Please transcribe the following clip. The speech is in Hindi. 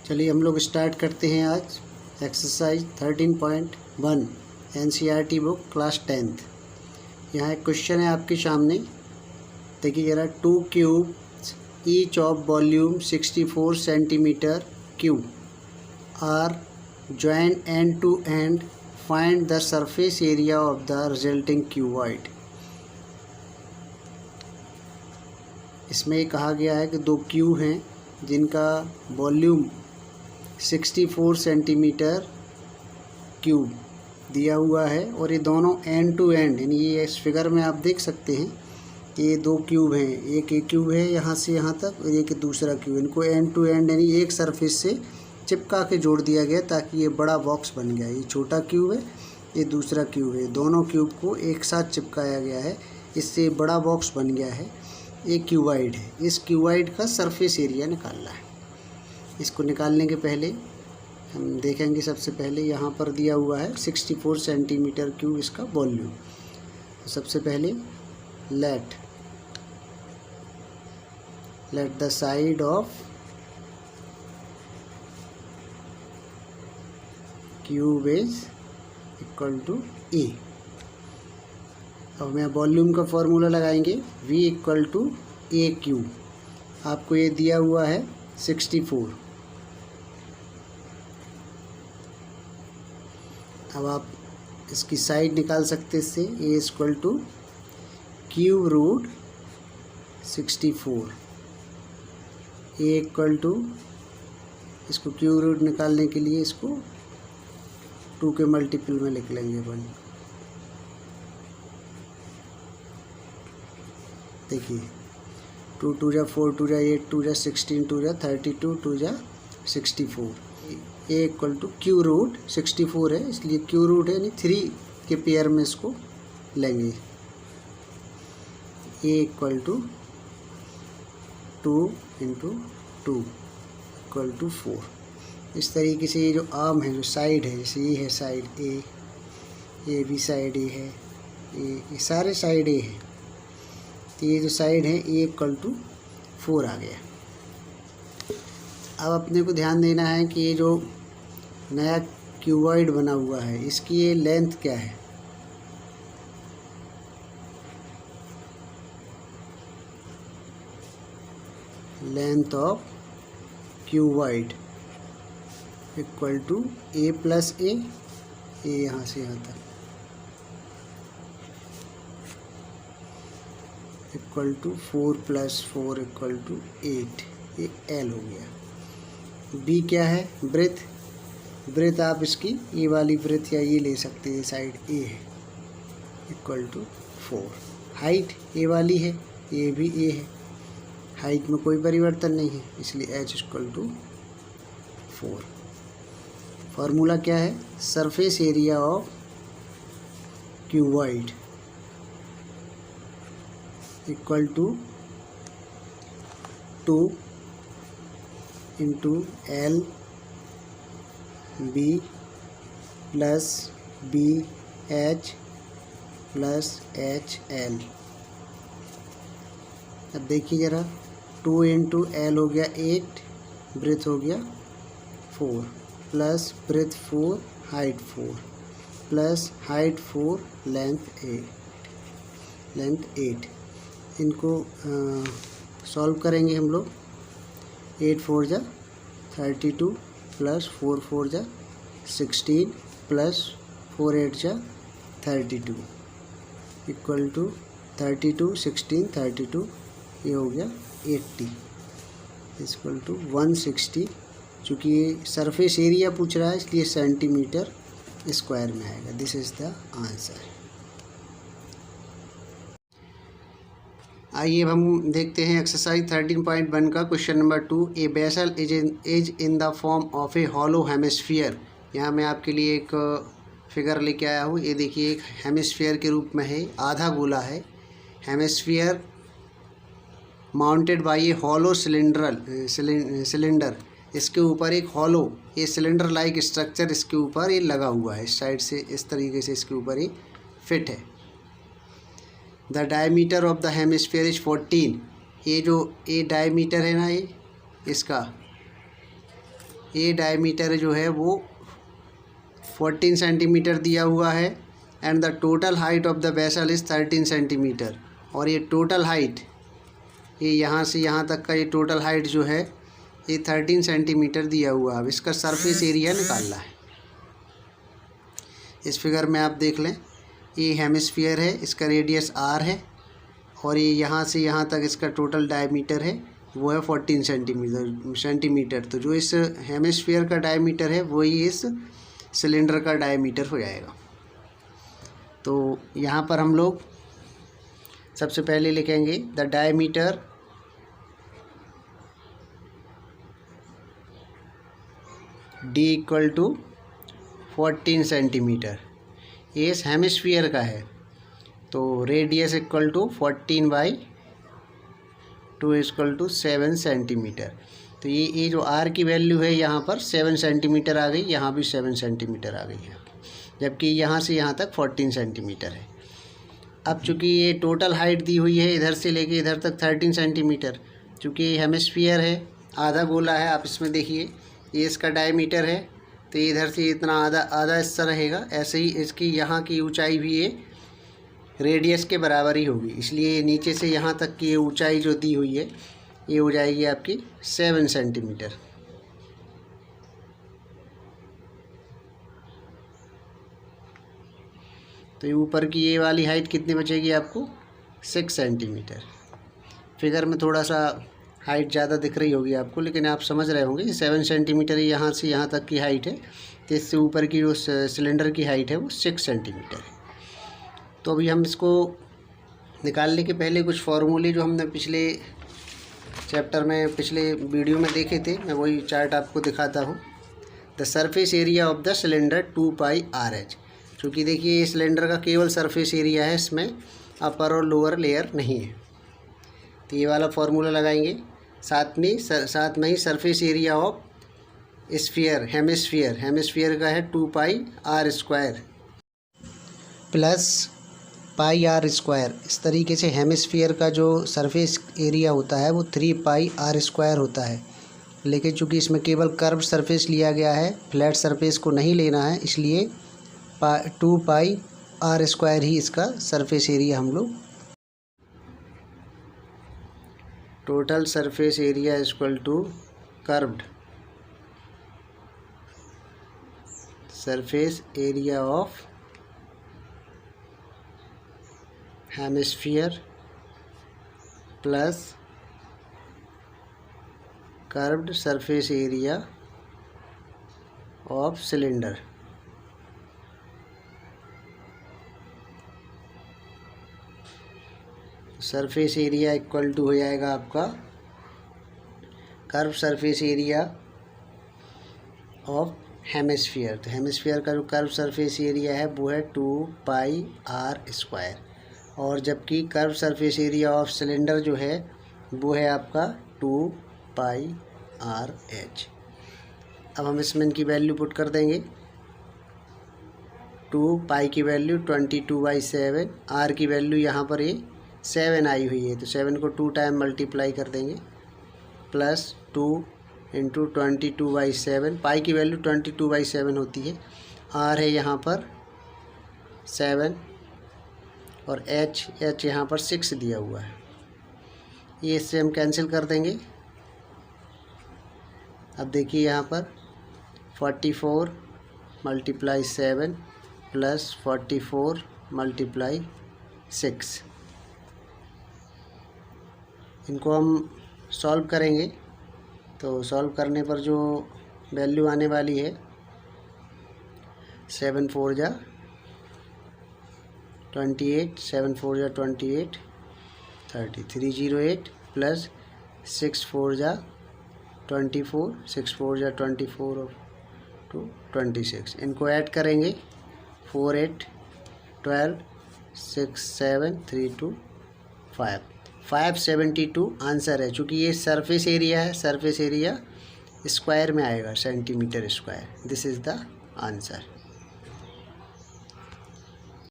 चलिए हम लोग स्टार्ट करते हैं आज exercise 13.1 NCERT book class 10th। यहाँ एक क्वेश्चन है आपके सामने, देखिए ज़रा। 2 cubes each of volume 64 centimeter cube are joined end to end. Find the surface area of the resulting cuboid। इसमें कहा गया है कि 2 क्यूब हैं जिनका वॉल्यूम 64 सेंटीमीटर क्यूब दिया हुआ है और ये दोनों एंड टू एंड, यानी ये इस फिगर में आप देख सकते हैं कि ये 2 क्यूब हैं। एक क्यूब है यहाँ से यहाँ तक और एक दूसरा क्यूब। इनको एंड टू एंड यानी एक सरफेस से चिपका के जोड़ दिया गया ताकि ये बड़ा बॉक्स बन गया। ये छोटा क्यूब है, ये दूसरा क्यूब है। दोनों क्यूब को एक साथ चिपकाया गया है, इससे बड़ा बॉक्स बन गया है। एक क्यूबॉइड है। इस क्यूबॉइड का सरफेस एरिया निकालना है। इसको निकालने के पहले हम देखेंगे, सबसे पहले यहाँ पर दिया हुआ है 64 सेंटीमीटर क्यूब इसका वॉल्यूम। तो सबसे पहले let the side of cube is equal to A. अब मैं वॉल्यूम का फॉर्मूला लगाएंगे, V equal to A cube. आपको ये दिया हुआ है 64। अब आप इसकी साइड निकाल सकते हैं इससे। A equal to cube root 64। A equal to, इसको क्यूब रूट निकालने के लिए इसको 2 के मल्टीपल में लिख लेंगे अपन। देखिए 2 2 जा 4 2 जा 8 2 जा 16 2 जा 32 2 जा 64। A equal to Q root 64 है, इसलिए क्यू रूट है यानी 3 के पेयर में इसको लेंगे। A equal to 2 into 2 equal to 4। इस तरीके से ये जो आर्म है, जो साइड है, जैसे ये है साइड ए, ये भी साइड ए है, ये सारे साइड ए है। तो ये जो साइड है ए इक्वल टू 4 आ गया। अब अपने को ध्यान देना है कि ये जो नया क्यूबॉइड बना हुआ है इसकी ये लेंथ क्या है। Length of cuboid equal to A plus A, यहाँ से यहाँ तक इक्वल टू 4 + 4 इक्वल टू 8। ये एल हो गया। बी क्या है, ब्रेथ। ब्रेथ आप इसकी ये वाली ब्रेथ या ये ले सकते हैं, साइड ए है, इक्वल टू 4। हाइट ए वाली है, ये भी ए है, हाइट में कोई परिवर्तन नहीं है, इसलिए एच इक्वल टू 4। फार्मूला क्या है, surface area of cuboid equal to 2 into L B plus B H plus H L. अब देखिए ज़रा, 2 इंटू एल हो गया 8, ब्रेथ हो गया 4, plus breadth 4 height 4 plus height 4 length 8। इनको सॉल्व करेंगे हम लोग। 8 4 जा 32 प्लस 4 4 जा 16 प्लस 4 8 जा 32 इक्वल टू 32 16 32, ये हो गया 80 इक्वल टू 160। चूँकि ये सरफेस एरिया पूछ रहा है इसलिए सेंटीमीटर स्क्वायर में आएगा। This is the answer. आइए अब हम देखते हैं एक्सरसाइज 13.1 का question number 2। A vessel is in the form of A hollow hemisphere. यहाँ मैं आपके लिए एक फिगर लेके आया हूँ। ये देखिए एक हेमिस्फीयर के रूप में है, आधा गोला है। हेमिस्फीयर माउंटेड बाय ए हॉलो सिलेंडर। इसके ऊपर एक हॉलो, ये सिलेंडर लाइक स्ट्रक्चर इसके ऊपर ये लगा हुआ है। इस साइड से इस तरीके से इसके ऊपर ये फिट है। The diameter of the hemisphere is 14। ये जो ये डायमीटर है ना, ये इसका ये डायमीटर जो है वो 14 सेंटीमीटर दिया हुआ है and the total height of the vessel is 13 centimetre. और ये टोटल हाइट, ये यहाँ से यहाँ तक का ये टोटल हाइट जो है ये 13 सेंटीमीटर दिया हुआ है। अब इसका सरफेस एरिया निकालना है। इस फिगर में आप देख लें, ये हेमिस्फीयर है, इसका रेडियस r है और ये यहाँ से यहाँ तक इसका टोटल डायमीटर है वो है 14 सेंटीमीटर। तो जो इस हेमिस्फीयर का डायमीटर है वही इस सिलेंडर का डायमीटर हो जाएगा। तो यहाँ पर हम लोग सबसे पहले लिखेंगे the diameter d equal to 14 centimetre, ये इस हेमिस्फीयर का है। तो radius equal to 14/2 equal to 7 centimetre. तो ये जो r की वैल्यू है यहाँ पर 7 सेंटीमीटर आ गई, यहाँ भी 7 सेंटीमीटर आ गई है, जबकि यहाँ से यहाँ तक 14 सेंटीमीटर है। अब चूँकि ये टोटल हाइट दी हुई है इधर से लेके इधर तक 13 सेंटीमीटर, चूँकि ये हेमिस्फीयर है, आधा गोला है, आप इसमें देखिए ये इसका डायमीटर है, तो इधर से इतना आधा हिस्सा रहेगा। ऐसे ही इसकी यहाँ की ऊंचाई भी ये रेडियस के बराबर ही होगी, इसलिए नीचे से यहाँ तक की ऊंचाई जो दी हुई है ये हो जाएगी आपकी 7 सेंटीमीटर। तो ये ऊपर की ये वाली हाइट कितनी बचेगी आपको 6 सेंटीमीटर। फिगर में थोड़ा सा हाइट ज़्यादा दिख रही होगी आपको, लेकिन आप समझ रहे होंगे 7 सेंटीमीटर यहाँ से यहाँ तक की हाइट है, तो इससे ऊपर की जो सिलेंडर की हाइट है वो 6 सेंटीमीटर है। तो अभी हम इसको निकालने के पहले कुछ फार्मूले जो हमने पिछले चैप्टर में पिछले वीडियो में देखे थे, मैं वही चार्ट आपको दिखाता हूँ। The surface area of the cylinder 2πRh। चूँकि देखिए ये सिलेंडर का केवल सरफेस एरिया है, इसमें अपर और लोअर लेयर नहीं है, तो ये वाला फार्मूला लगाएंगे। साथ में ही सरफेस एरिया ऑफ हेमिस्फीयर का है 2πr² प्लस πr²। इस तरीके से हेमिस्फीयर का जो सरफेस एरिया होता है वो 3πr² होता है, लेकिन चूँकि इसमें केवल कर्व सरफेस लिया गया है, फ्लैट सरफेस को नहीं लेना है, इसलिए 2πr² ही इसका सरफेस एरिया हम लोग। Total surface area equal to curved surface area of hemisphere plus curved surface area of cylinder. Surface area equal to हो जाएगा आपका curve surface area of hemisphere. तो हेमिस्फीयर का जो कर्व सरफेस एरिया है वो है 2πr², और जबकि curve surface area of cylinder जो है वो है आपका 2πRh। अब हम इसमें इनकी वैल्यू पुट कर देंगे। 2π की वैल्यू 22/7, r की वैल्यू यहाँ पर ये 7 आई हुई है, तो 7 को 2 टाइम मल्टीप्लाई कर देंगे, प्लस 2 इंटू 22/7। पाई की वैल्यू 22/7 होती है, r है यहाँ पर 7 और h यहाँ पर 6 दिया हुआ है, ये इससे हम कैंसिल कर देंगे। अब देखिए यहाँ पर 44 × 7 प्लस 44 × 6, इनको हम सॉल्व करेंगे। तो सॉल्व करने पर जो वैल्यू आने वाली है 7 4 जा 28, 7 4 जा 28, 30, 308 प्लस 6 4 जा 24, 6 4 जा 24 और 2 26, इनको ऐड करेंगे 4 8 12 6 7 3 2 5 572 आंसर है। चूँकि ये सरफेस एरिया है, सरफेस एरिया स्क्वायर में आएगा, centimetre square. This is the answer.